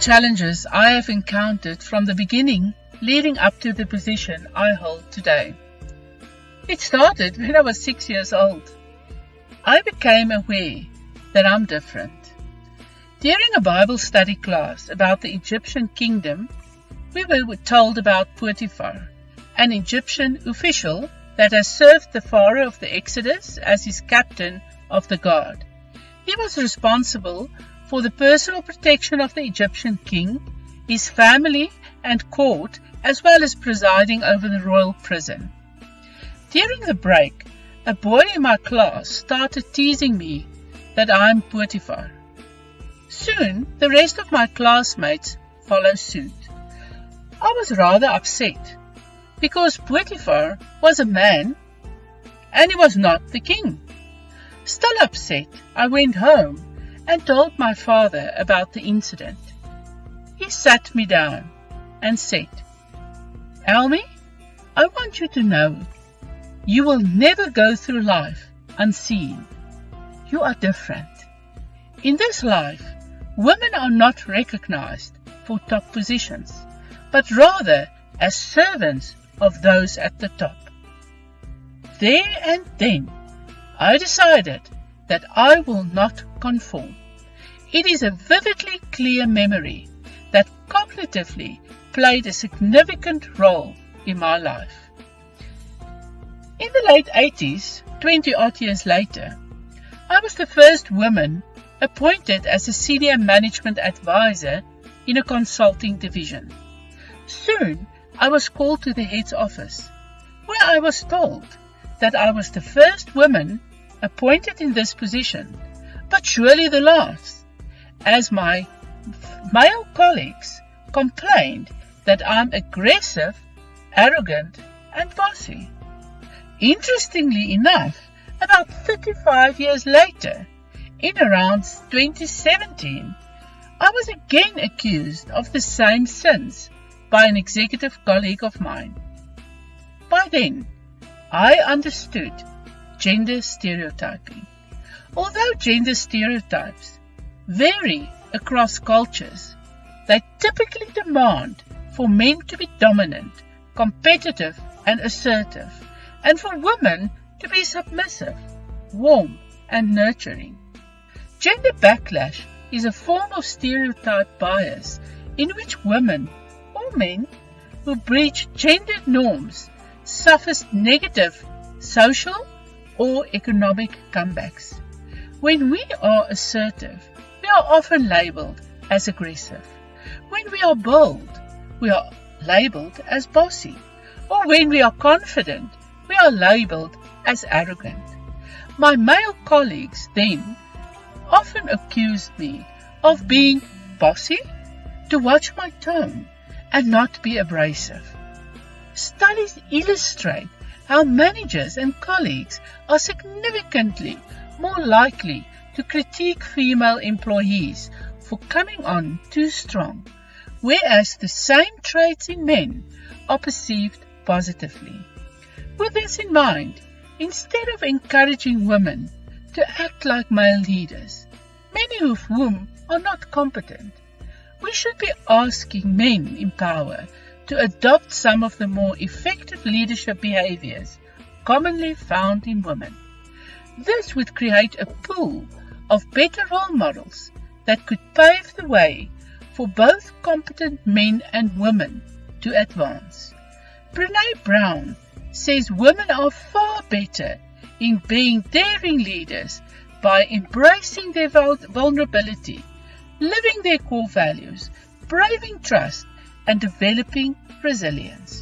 challenges I have encountered from the beginning leading up to the position I hold today. It started when I was 6 years old. I became aware that I'm different. During a Bible study class about the Egyptian kingdom, we were told about Potiphar, an Egyptian official that has served the Pharaoh of the Exodus as his captain of the guard. He was responsible for the personal protection of the Egyptian king, his family and court, as well as presiding over the royal prison. During the break, a boy in my class started teasing me that I'm Potiphar. Soon, the rest of my classmates followed suit. I was rather upset because Potiphar was a man and he was not the king. Still upset, I went home and told my father about the incident. He sat me down and said, "Elmie, I want you to know you will never go through life unseen. You are different. In this life, women are not recognized for top positions, but rather as servants of those at the top." There and then, I decided that I will not conform. It is a vividly clear memory that cognitively played a significant role in my life. In the late 80s, 20-odd years later, I was the first woman appointed as a senior management advisor in a consulting division. Soon, I was called to the head's office, where I was told that I was the first woman appointed in this position, but surely the last, as my male colleagues complained that I'm aggressive, arrogant, and bossy. Interestingly enough, about 35 years later, in around 2017, I was again accused of the same sins by an executive colleague of mine. By then, I understood gender stereotyping. Although gender stereotypes vary across cultures, they typically demand for men to be dominant, competitive, and assertive, and for women to be submissive, warm, and nurturing. Gender backlash is a form of stereotype bias in which women or men who breach gendered norms suffers negative social or economic comebacks. When we are assertive, we are often labeled as aggressive. When we are bold, we are labeled as bossy. Or when we are confident, we are labeled as arrogant. My male colleagues then often accused me of being bossy, to watch my tone, and not be abrasive. Studies illustrate how managers and colleagues are significantly more likely to critique female employees for coming on too strong, whereas the same traits in men are perceived positively. With this in mind, instead of encouraging women to act like male leaders, many of whom are not competent, we should be asking men in power to adopt some of the more effective leadership behaviors commonly found in women. This would create a pool of better role models that could pave the way for both competent men and women to advance. Brené Brown says women are far better in being daring leaders by embracing their vulnerability, living their core values, braving trust, and developing resilience.